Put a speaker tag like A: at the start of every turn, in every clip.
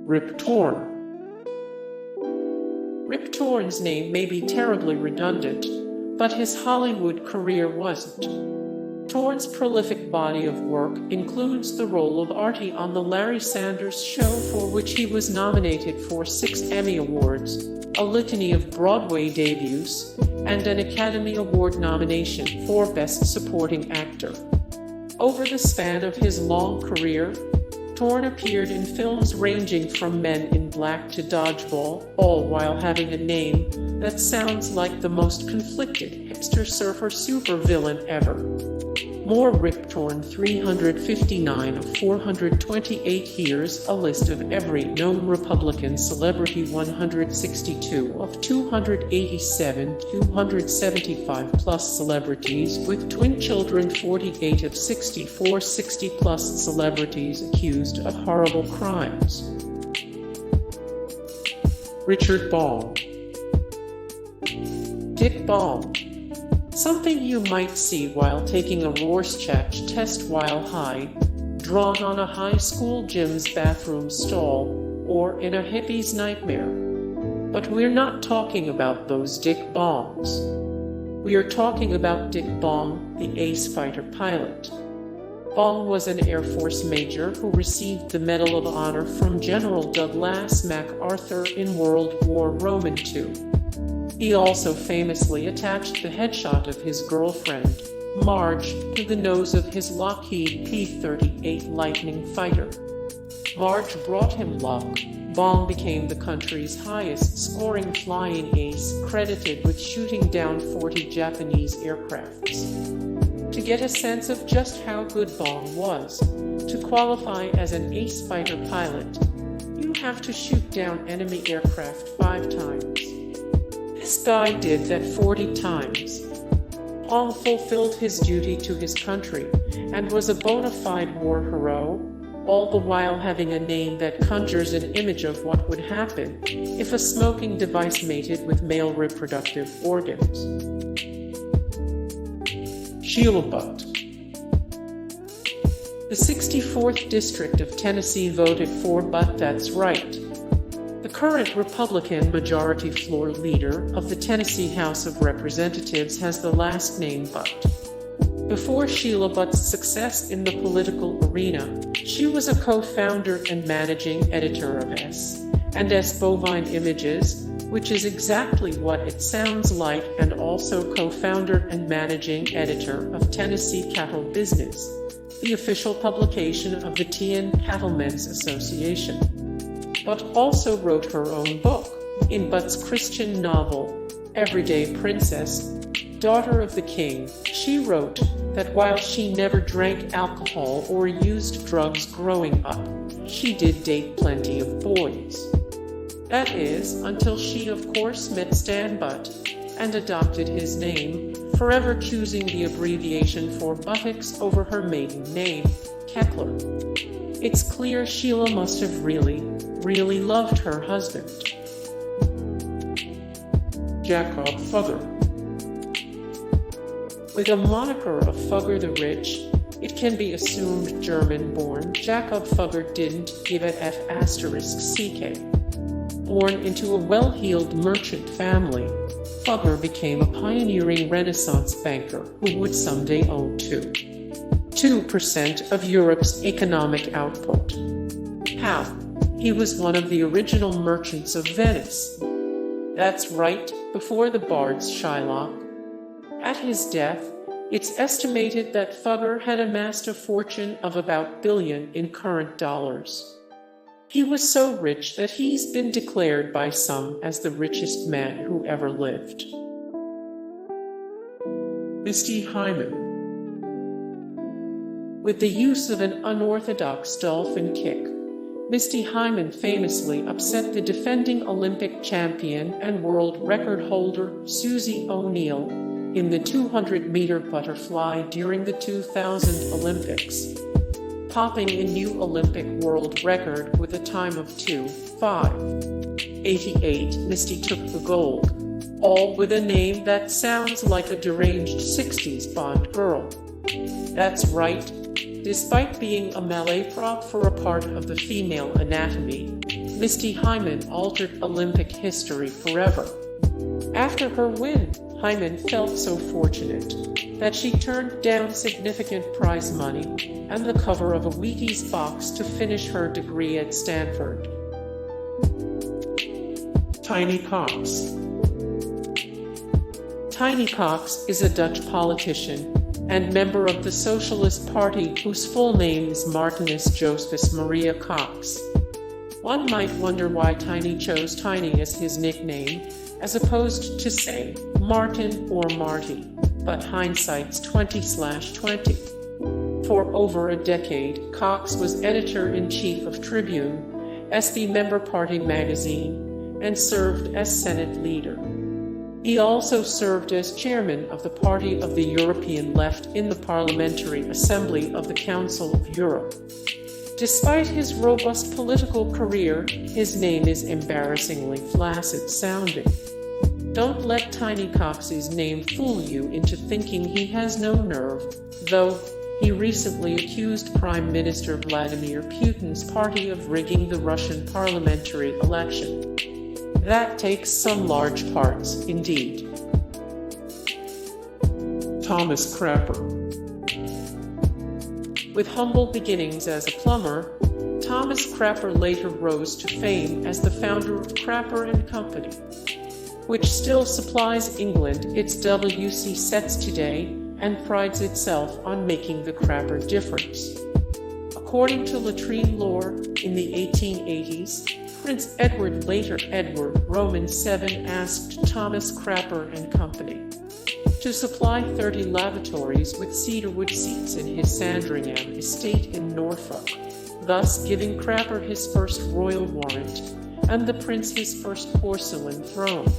A: Rip Torn. Rip Torn's name may be terribly redundant, but his Hollywood career wasn't. Torn's prolific body of work includes the role of Artie on The Larry Sanders Show, for which he was nominated for 6 Emmy Awards, a litany of Broadway debuts, and an Academy Award nomination for Best Supporting Actor. Over the span of his long career, Torn appeared in films ranging from Men in Black to Dodgeball, all while having a name that sounds like the most conflicted hipster surfer supervillain ever. More Rip Torn 359 of 428. Here's a list of every known Republican celebrity. 162 of 287, 275 plus celebrities with twin children. 48 of 64, 60 plus celebrities accused of horrible crimes. Richard Bong. Dick Bong. Something you might see while taking a Rorschach test while high, drawn on a high school gym's bathroom stall, or in a hippie's nightmare. But we're not talking about those Dick Bongs. We are talking about Dick Bong, the ace fighter pilot. Bong was an Air Force major who received the Medal of Honor from General Douglas MacArthur in World War II. He also famously attached the headshot of his girlfriend, Marge, to the nose of his Lockheed P-38 Lightning fighter. Marge brought him luck. Bong became the country's highest-scoring flying ace, credited with shooting down 40 Japanese aircrafts. To get a sense of just how good Bong was, to qualify as an ace fighter pilot, you have to shoot down enemy aircraft 5 times. This guy did that 40 times. Bong fulfilled his duty to his country and was a bona fide war hero, all the while having a name that conjures an image of what would happen if a smoking device mated with male reproductive organs. Sheila Butt. The 64th District of Tennessee voted for Butt. That's right. The current Republican majority floor leader of the Tennessee House of Representatives has the last name Butt. Before Sheila Butt's success in the political arena, she was a co-founder and managing editor of S&S Bovine Images, which is exactly what it sounds like, and also co-founder and managing editor of Tennessee Cattle Business, the official publication of the TN Cattlemen's Association. Butt also wrote her own book. In Butt's Christian novel, Everyday Princess, Daughter of the King, she wrote that while she never drank alcohol or used drugs growing up, she did date plenty of boys. That is, until she of course met Stan Butt and adopted his name, forever choosing the abbreviation for buttocks over her maiden name, Keckler. It's clear Sheila must have really loved her husband. Jakob Fugger. With a moniker of Fugger the Rich, it can be assumed German-born Jakob Fugger didn't give a F***ck. Born into a well-heeled merchant family, Fugger became a pioneering Renaissance banker who would someday own 2% of Europe's economic output. How? He was one of the original merchants of Venice. That's right, before the bard's Shylock. At his death, it's estimated that Fugger had amassed a fortune of about $1 billion in current dollars. He was so rich that he's been declared by some as the richest man who ever lived. Misty Hyman. With the use of an unorthodox dolphin kick, Misty Hyman famously upset the defending Olympic champion and world record holder Susie O'Neill in the 200-meter butterfly during the 2000 Olympics, popping a new Olympic world record with a time of 2:5.88. Misty took the gold, all with a name that sounds like a deranged 60s Bond girl. That's right. Despite being a malaprop for a part of the female anatomy, Misty Hyman altered Olympic history forever. After her win, Hyman felt so fortunate that she turned down significant prize money and the cover of a Wheaties box to finish her degree at Stanford. Tiny Cox. Tiny Cox is a Dutch politician and member of the Socialist Party whose full name is Martinus Josephus Maria Cox. One might wonder why Tiny chose Tiny as his nickname, as opposed to, say, Martin or Marty, but hindsight's 20/20. For over a decade, Cox was editor-in-chief of Tribune, SB member party magazine, and served as Senate leader. He also served as chairman of the Party of the European Left in the Parliamentary Assembly of the Council of Europe. Despite his robust political career, his name is embarrassingly flaccid sounding. Don't let Tiny Cox's name fool you into thinking he has no nerve, though he recently accused Prime Minister Vladimir Putin's party of rigging the Russian parliamentary election. That takes some large parts, indeed. Thomas Crapper. With humble beginnings as a plumber, Thomas Crapper later rose to fame as the founder of Crapper & Company, which still supplies England its WC sets today and prides itself on making the crapper difference. According to latrine lore, in the 1880s, Prince Edward, later Edward Roman VII, asked Thomas Crapper & Company to supply 30 lavatories with cedarwood seats in his Sandringham estate in Norfolk, thus giving Crapper his first royal warrant and the prince his first porcelain throne.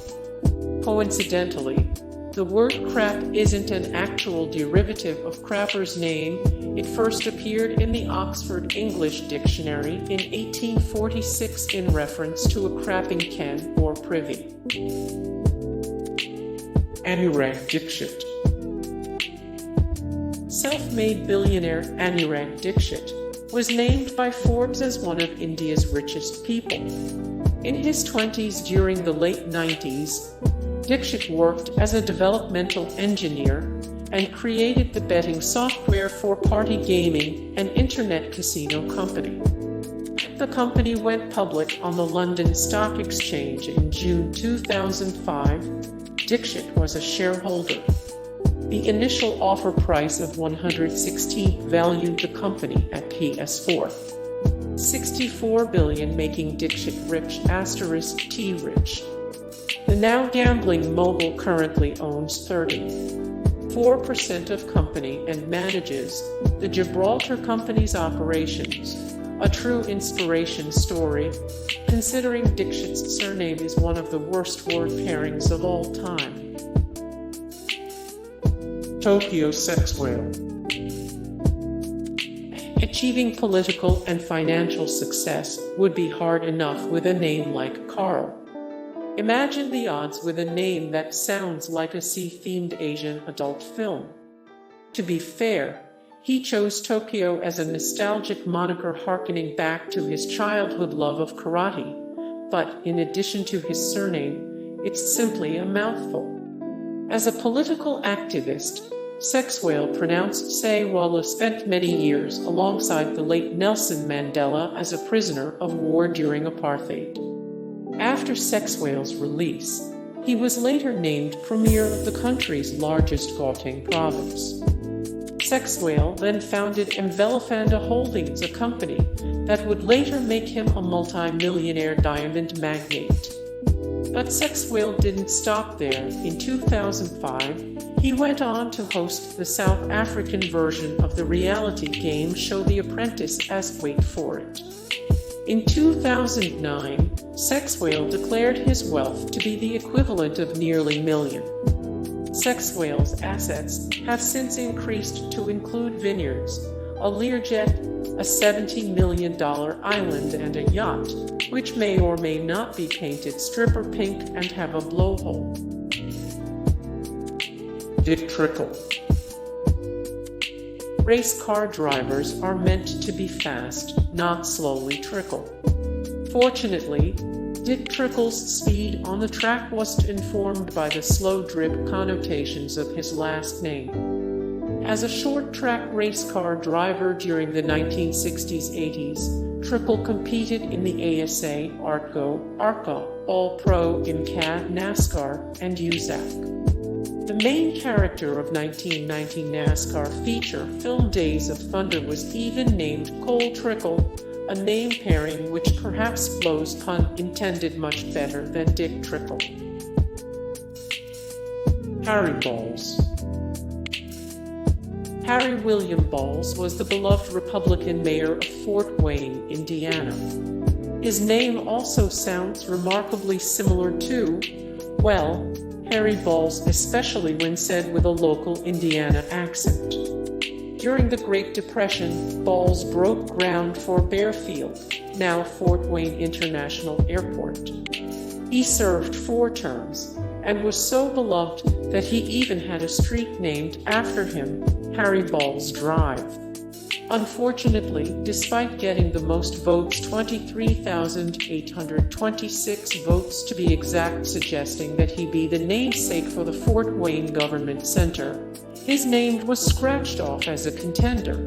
A: Coincidentally, the word crap isn't an actual derivative of Crapper's name. It first appeared in the Oxford English Dictionary in 1846 in reference to a crapping ken or privy. Anurag Dikshit. Self-made billionaire Anurag Dikshit was named by Forbes as one of India's richest people. In his 20s during the late 90s, Dikshit worked as a developmental engineer and created the betting software for party gaming and internet casino company. The company went public on the London Stock Exchange in June 2005. Dikshit was a shareholder. The initial offer price of $116 valued the company at PS4. $64 billion, making Dikshit rich *T rich. The now gambling mogul currently owns 34% of company and manages the Gibraltar Company's operations. A true inspiration story, considering Dikshit's surname is one of the worst word pairings of all time. Tokyo Sexwale. Achieving political and financial success would be hard enough with a name like Carl. Imagine the odds with a name that sounds like a sea-themed Asian adult film. To be fair, he chose Tokyo as a nostalgic moniker harkening back to his childhood love of karate, but in addition to his surname, it's simply a mouthful. As a political activist, Sexwale, pronounced Sewala, spent many years alongside the late Nelson Mandela as a prisoner of war during apartheid. After Sexwale's release, he was later named premier of the country's largest Gauteng province. Sexwale then founded Mvelafanda Holdings, a company that would later make him a multi-millionaire diamond magnate. But Sexwale didn't stop there. In 2005, he went on to host the South African version of the reality game show The Apprentice as, wait for it. In 2009, Sexwale declared his wealth to be the equivalent of nearly $1 million. Sexwale's assets have since increased to include vineyards, a Learjet, a $70 million island, and a yacht, which may or may not be painted stripper pink and have a blowhole. Dick Trickle. Race car drivers are meant to be fast, not slowly trickle. Fortunately, Dick Trickle's speed on the track was informed by the slow drip connotations of his last name. As a short-track race car driver during the 1960s-80s, Trickle competed in the ASA, ARCA, All-Pro in CAD, NASCAR, and USAC. The main character of 1990 NASCAR feature film Days of Thunder was even named Cole Trickle, a name pairing which perhaps flows, pun intended, much better than Dick Trickle. Harry Baals. Harry William Baals was the beloved Republican mayor of Fort Wayne, Indiana. His name also sounds remarkably similar to, well, Harry Baals, especially when said with a local Indiana accent. During the Great Depression, Baals broke ground for Bearfield, now Fort Wayne International Airport. He served 4 terms, and was so beloved that he even had a street named after him, Harry Baals Drive. Unfortunately, despite getting the most votes, 23,826 votes to be exact, suggesting that he be the namesake for the Fort Wayne Government Center, his name was scratched off as a contender.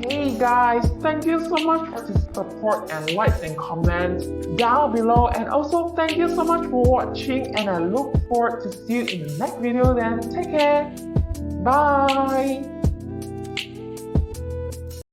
B: Hey guys, thank you so much for the support and likes and comments down below, and also thank you so much for watching, and I look forward to see you in the next video. Then take care, bye.